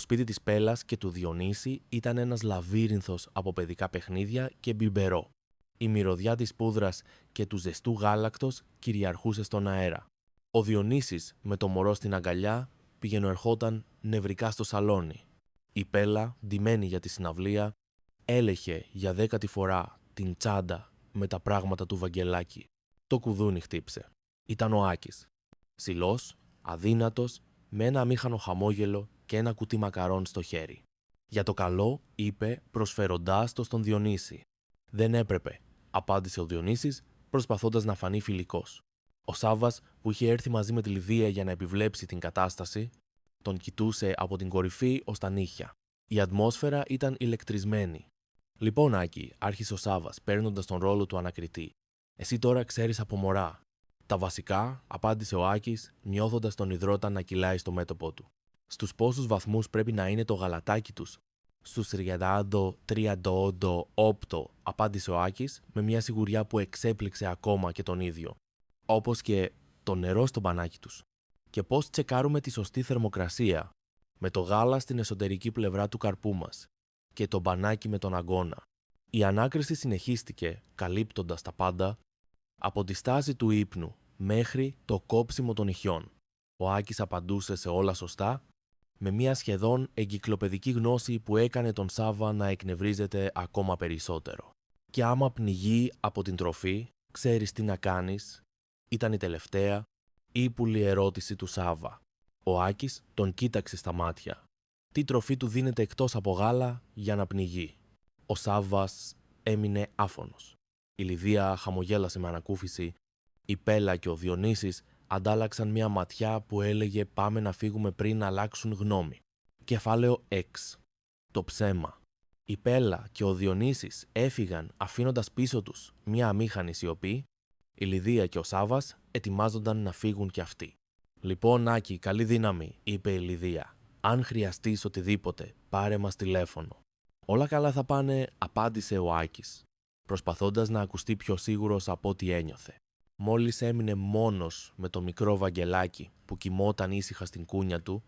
Το σπίτι της Πέλλας και του Διονύση ήταν ένας λαβύρινθος από παιδικά παιχνίδια και μπιμπερό. Η μυρωδιά της πούδρας και του ζεστού γάλακτος κυριαρχούσε στον αέρα. Ο Διονύσης με το μωρό στην αγκαλιά πηγαινοερχόταν νευρικά στο σαλόνι. Η Πέλλα, ντυμένη για τη συναυλία, έλεγχε για 10η φορά την τσάντα με τα πράγματα του Βαγγελάκη. Το κουδούνι χτύπησε. Ήταν ο Άκης. Ψηλός, αδύνατος, με ένα αμήχανο χαμόγελο και ένα κουτί μακαρών στο χέρι. «Για το καλό», είπε προσφέροντάς το στον Διονύση. «Δεν έπρεπε», απάντησε ο Διονύσης, προσπαθώντας να φανεί φιλικός. Ο Σάββας, που είχε έρθει μαζί με τη Λιδία για να επιβλέψει την κατάσταση, τον κοιτούσε από την κορυφή ως τα νύχια. Η ατμόσφαιρα ήταν ηλεκτρισμένη. «Λοιπόν, Άκη», άρχισε ο Σάββας, παίρνοντας τον ρόλο του ανακριτή, «εσύ τώρα ξέρεις από μωρά». «Τα βασικά», απάντησε ο Άκης, νιώθοντας τον υδρότα να κυλάει στο μέτωπό του. «Στους πόσους βαθμούς πρέπει να είναι το γαλατάκι τους?» «Στους 30 όπτο», απάντησε ο Άκης με μια σιγουριά που εξέπληξε ακόμα και τον ίδιο. «Όπως και το νερό στο μπανάκι τους». «Και πώς τσεκάρουμε τη σωστή θερμοκρασία?» «Με το γάλα στην εσωτερική πλευρά του καρπού μας και το μπανάκι με τον αγκώνα». Η ανάκριση συνεχίστηκε, καλύπτοντας τα πάντα, από τη στάση του ύπνου μέχρι το κόψιμο των ηχιών. Ο Άκης απαντούσε σε όλα σωστά, με μια σχεδόν εγκυκλοπαιδική γνώση που έκανε τον Σάββα να εκνευρίζεται ακόμα περισσότερο. «Και άμα πνιγεί από την τροφή, ξέρεις τι να κάνεις?» Ήταν η τελευταία, ύπουλη ερώτηση του Σάββα. Ο Άκης τον κοίταξε στα μάτια. Τι τροφή του δίνεται εκτός από γάλα για να πνιγεί? Ο Σάββας έμεινε άφωνος. Η Λιδία χαμογέλασε με ανακούφιση. Η Πέλλα και ο Διονύσης αντάλλαξαν μια ματιά που έλεγε «Πάμε να φύγουμε πριν αλλάξουν γνώμη». Κεφάλαιο 6. Το ψέμα. Η Πέλλα και ο Διονύσης έφυγαν αφήνοντας πίσω τους μια αμήχανη σιωπή. Η Λιδία και ο Σάββας ετοιμάζονταν να φύγουν κι αυτοί. «Λοιπόν, Άκη, καλή δύναμη», είπε η Λιδία. «Αν χρειαστείς οτιδήποτε, πάρε μας τηλέφωνο». «Όλα καλά θα πάνε», απάντησε ο Άκης, προσπαθώντας να ακουστεί πιο σίγουρος από ό,τι ένιωθε. Μόλις έμεινε μόνος με το μικρό Βαγγελάκι που κοιμόταν ήσυχα στην κούνια του,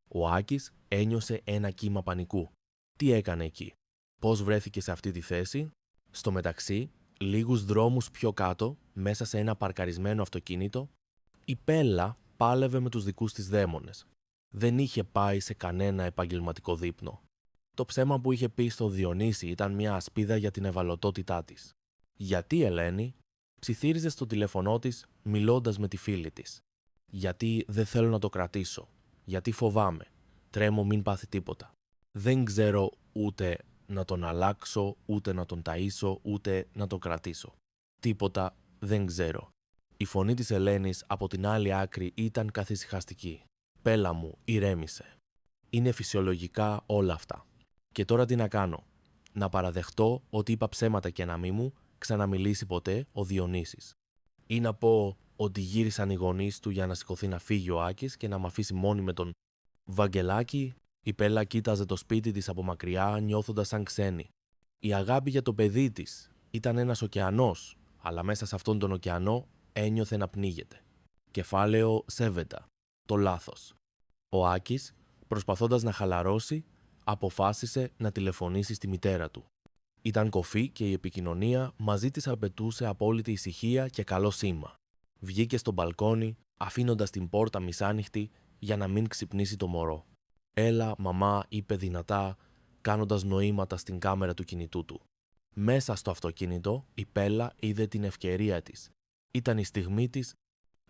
ο Άκης ένιωσε ένα κύμα πανικού. Τι έκανε εκεί? Πώς βρέθηκε σε αυτή τη θέση? Στο μεταξύ, λίγους δρόμους πιο κάτω, μέσα σε ένα παρκαρισμένο αυτοκίνητο, η Πέλλα πάλευε με τους δικούς της δαίμονες. Δεν είχε πάει σε κανένα επαγγελματικό δείπνο. Το ψέμα που είχε πει στο Διονύση ήταν μια ασπίδα για την ευαλωτότητά της. «Γιατί, Ελένη?» ψιθύριζε στο τηλέφωνό της, μιλώντας με τη φίλη της. «Γιατί δεν θέλω να το κρατήσω. Γιατί φοβάμαι. Τρέμω μην πάθει τίποτα. Δεν ξέρω ούτε να τον αλλάξω, ούτε να τον ταΐσω, ούτε να τον κρατήσω. Τίποτα δεν ξέρω». Η φωνή της Ελένης από την άλλη άκρη ήταν καθησυχαστική. «Πέλλα μου, ηρέμησε. Είναι φυσιολογικά όλα αυτά. Και τώρα τι να κάνω? Να παραδεχτώ ότι είπα ψέματα και να μη μου ξαναμιλήσει ποτέ ο Διονύσης? Ή να πω ότι γύρισαν οι γονείς του για να σηκωθεί να φύγει ο Άκης και να μ' αφήσει μόνη με τον Βαγγελάκη?» Η Πέλλα κοίταζε το σπίτι της από μακριά, νιώθοντας σαν ξένη. Η αγάπη για το παιδί της ήταν ένας ωκεανός, αλλά μέσα σε αυτόν τον ωκεανό ένιωθε να πνίγεται. Κεφάλαιο 7. Το λάθος. Ο Άκης, προσπαθώντας να χαλαρώσει, αποφάσισε να τηλεφωνήσει στη μητέρα του. Ήταν κοφή και η επικοινωνία μαζί της απαιτούσε απόλυτη ησυχία και καλό σήμα. Βγήκε στο μπαλκόνι, αφήνοντας την πόρτα μισάνοιχτη για να μην ξυπνήσει το μωρό. «Έλα, μαμά», είπε δυνατά, κάνοντας νοήματα στην κάμερα του κινητού του. Μέσα στο αυτοκίνητο, η Πέλλα είδε την ευκαιρία της. Ήταν η στιγμή της,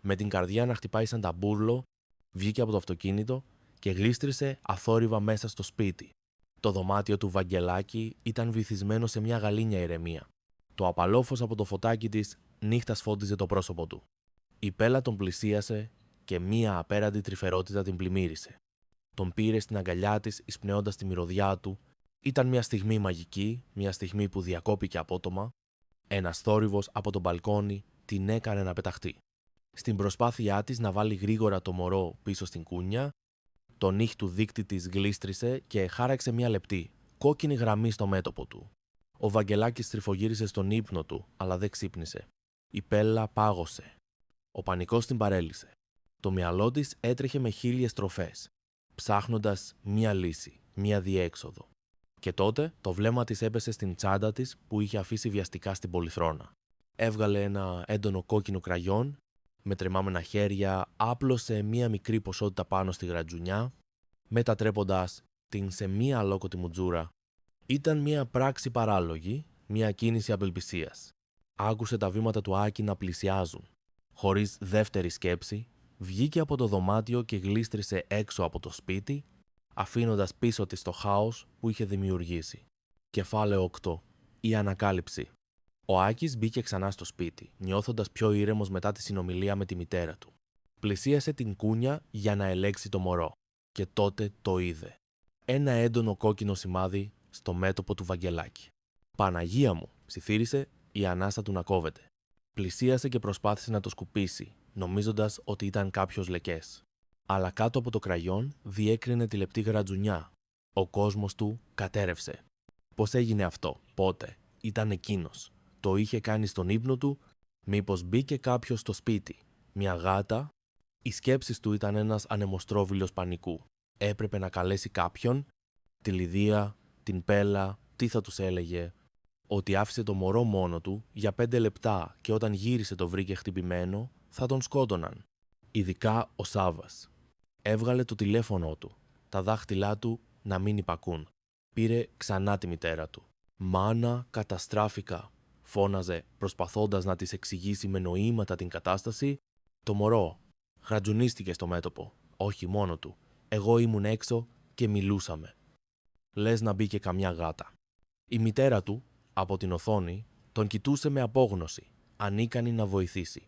με την καρδιά να χτυπάει σαν ταμπούρλο, βγήκε από το αυτοκίνητο και γλίστρισε αθόρυβα μέσα στο σπίτι. Το δωμάτιο του Βαγγελάκη ήταν βυθισμένο σε μια γαλήνια ηρεμία. Το απαλόφως από το φωτάκι της νύχτας φώτιζε το πρόσωπο του. Η Πέλλα τον πλησίασε και μία απέραντη τρυφερότητα την πλημμύρισε. Τον πήρε στην αγκαλιά της, εισπνέοντας τη μυρωδιά του. Ήταν μια στιγμή μαγική, μια στιγμή που διακόπηκε απότομα. Ένας θόρυβος από το μπαλκόνι την έκανε να πεταχτεί. Στην προσπάθειά της να βάλει γρήγορα το μωρό πίσω στην κούνια, το νύχ του δείκτη της γλίστρισε και χάραξε μια λεπτή, κόκκινη γραμμή στο μέτωπο του. Ο Βαγγελάκης τρυφογύρισε στον ύπνο του, αλλά δεν ξύπνησε. Η Πέλλα πάγωσε. Ο πανικός την παρέλυσε. Το μυαλό της έτρεχε με χίλιες στροφές. ψάχνοντας μία λύση, μία διέξοδο. Και τότε το βλέμμα της έπεσε στην τσάντα της που είχε αφήσει βιαστικά στην πολυθρόνα. Έβγαλε ένα έντονο κόκκινο κραγιόν, με τρεμάμενα χέρια άπλωσε μία μικρή ποσότητα πάνω στη γρατζουνιά, μετατρέποντας την σε μία αλόκοτη μουτζούρα. Ήταν μία πράξη παράλογη, μία κίνηση απελπισίας. Άκουσε τα βήματα του Άκη να πλησιάζουν. Χωρίς δεύτερη σκέψη, βγήκε από το δωμάτιο και γλίστρισε έξω από το σπίτι, αφήνοντας πίσω της το χάος που είχε δημιουργήσει. Κεφάλαιο 8. Η ανακάλυψη. Ο Άκης μπήκε ξανά στο σπίτι, νιώθοντας πιο ήρεμος μετά τη συνομιλία με τη μητέρα του. Πλησίασε την κούνια για να ελέγξει το μωρό. Και τότε το είδε. Ένα έντονο κόκκινο σημάδι στο μέτωπο του Βαγγελάκη. «Παναγία μου», ψιθύρισε, η ανάσα του να κόβεται. Πλησίασε και προσπάθησε να το σκουπίσει, νομίζοντας ότι ήταν κάποιος λεκές. Αλλά κάτω από το κραγιόν διέκρινε τη λεπτή γρατζουνιά. Ο κόσμος του κατέρευσε. Πώς έγινε αυτό, πότε, ήταν εκείνος. Το είχε κάνει στον ύπνο του, μήπως μπήκε κάποιος στο σπίτι. Μια γάτα. Οι σκέψεις του ήταν ένας ανεμοστρόβιλος πανικού. Έπρεπε να καλέσει κάποιον, τη Λιδία, την Πέλα, τι θα τους έλεγε. Ότι άφησε το μωρό μόνο του για 5 λεπτά και όταν γύρισε το βρήκε χτυπημένο, θα τον σκότωναν. Ειδικά ο Σάββας. Έβγαλε το τηλέφωνο του, τα δάχτυλά του να μην υπακούν. Πήρε ξανά τη μητέρα του. «Μάνα, καταστράφηκα», φώναζε προσπαθώντας να της εξηγήσει με νοήματα την κατάσταση. Το μωρό γρατζουνίστηκε στο μέτωπο, όχι μόνο του. Εγώ ήμουν έξω και μιλούσαμε. Λες να μπήκε καμιά γάτα. Η μητέρα του, από την οθόνη, τον κοιτούσε με απόγνωση, ανίκανη να βοηθήσει.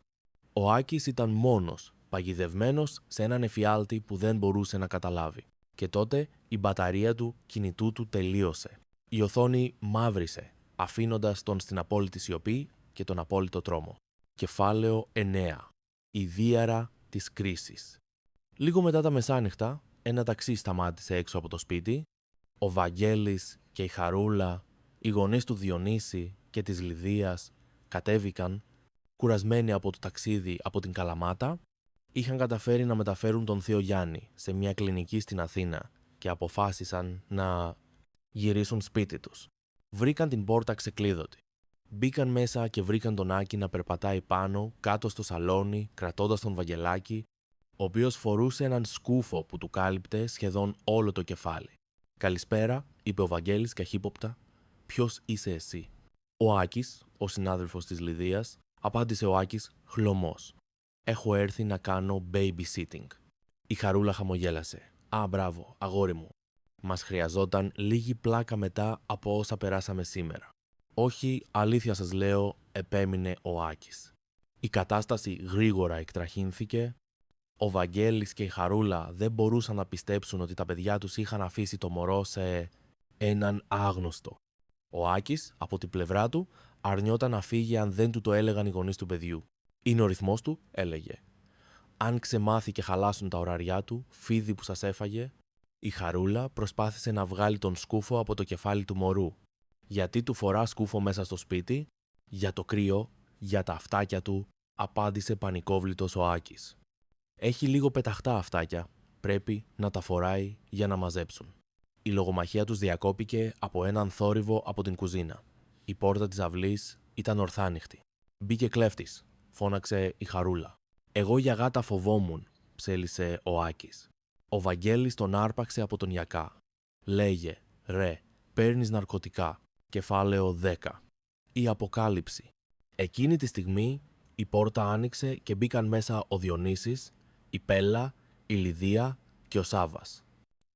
Ο Άκης ήταν μόνος, παγιδευμένος σε έναν εφιάλτη που δεν μπορούσε να καταλάβει. Και τότε η μπαταρία του κινητού του τελείωσε. Η οθόνη μαύρισε, αφήνοντας τον στην απόλυτη σιωπή και τον απόλυτο τρόμο. Κεφάλαιο 9. Η δίαρα της κρίσης. Λίγο μετά τα μεσάνυχτα, ένα ταξί σταμάτησε έξω από το σπίτι. Ο Βαγγέλης και η Χαρούλα, οι γονείς του Διονύση και της Λιδίας, κατέβηκαν, κουρασμένοι από το ταξίδι από την Καλαμάτα. Είχαν καταφέρει να μεταφέρουν τον θείο Γιάννη σε μια κλινική στην Αθήνα και αποφάσισαν να γυρίσουν σπίτι τους. Βρήκαν την πόρτα ξεκλείδωτη. Μπήκαν μέσα και βρήκαν τον Άκη να περπατάει πάνω, κάτω στο σαλόνι, κρατώντας τον Βαγγελάκη, ο οποίος φορούσε έναν σκούφο που του κάλυπτε σχεδόν όλο το κεφάλι. «Καλησπέρα», είπε ο Βαγγέλης καχύποπτα. «Ποιος είσαι εσύ?» «Ο Άκης, ο συνάδελφος της Λιδίας», απάντησε ο Άκης χλωμός. «Έχω έρθει να κάνω babysitting». Η Χαρούλα χαμογέλασε. «Α, μπράβο, αγόρι μου. Μας χρειαζόταν λίγη πλάκα μετά από όσα περάσαμε σήμερα». «Όχι, αλήθεια σας λέω», επέμεινε ο Άκης. Η κατάσταση γρήγορα εκτραχύνθηκε. Ο Βαγγέλης και η Χαρούλα δεν μπορούσαν να πιστέψουν ότι τα παιδιά τους είχαν αφήσει το μωρό σε έναν άγνωστο. Ο Άκης, από την πλευρά του, αρνιόταν να φύγει αν δεν του το έλεγαν οι γονείς του παιδιού. «Είναι ο ρυθμός του», έλεγε. «Αν ξεμάθει και χαλάσουν τα ωράριά του, φίδι που σας έφαγε». Η Χαρούλα προσπάθησε να βγάλει τον σκούφο από το κεφάλι του μωρού. «Γιατί του φορά σκούφο μέσα στο σπίτι?» «Για το κρύο, για τα αυτάκια του», απάντησε πανικόβλητος ο Άκης. «Έχει λίγο πεταχτά αυτάκια. Πρέπει να τα φοράει για να μαζέψουν». Η λογομαχία τους διακόπηκε από έναν θόρυβο από την κουζίνα. Η πόρτα της αυλής ήταν ορθάνυχτη. «Μπήκε κλέφτης», φώναξε η Χαρούλα. «Εγώ για γάτα φοβόμουν», ψέλισε ο Άκης. Ο Βαγγέλης τον άρπαξε από τον Ιακά. «Λέγε, ρε, παίρνεις ναρκωτικά». Κεφάλαιο 10. Η αποκάλυψη. Εκείνη τη στιγμή η πόρτα άνοιξε και μπήκαν μέσα ο Διονύσης, η Πέλα, η Λιδία και ο Σάββας.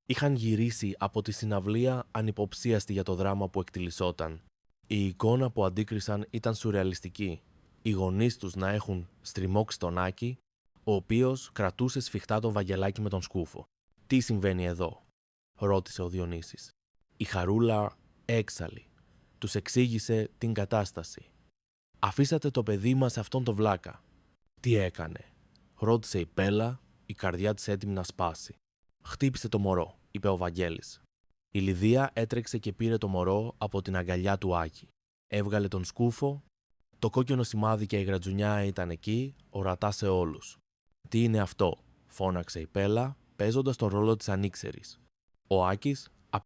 Είχαν γυρίσει από τη συναυλία ανυποψίαστοι για το δράμα που εκτιλισσόταν. Η εικόνα που αντίκρισαν ήταν σουρεαλιστική. Οι γονείς τους να έχουν στριμώξει τον Άκη, ο οποίος κρατούσε σφιχτά τον Βαγγελάκη με τον σκούφο. «Τι συμβαίνει εδώ?» ρώτησε ο Διονύσης. Η Χαρούλα έξαλλη. Τους εξήγησε την κατάσταση. «Αφήσατε το παιδί μας σε αυτόν τον βλάκα». «Τι έκανε?» ρώτησε η Πέλα, η καρδιά της έτοιμη να σπάσει. «Χτύπησε το μωρό», είπε ο Βαγγέλης. Η Λιδία έτρεξε και πήρε το μωρό από την αγκαλιά του Άκη. Έβγαλε τον σκούφο. Το κόκκινο σημάδι και η γρατζουνιά ήταν εκεί, ορατά σε όλους. «Τι είναι αυτό?» φώναξε η Πέλα. παίζοντας τον ρόλο της ανήξερης. Ο Άκης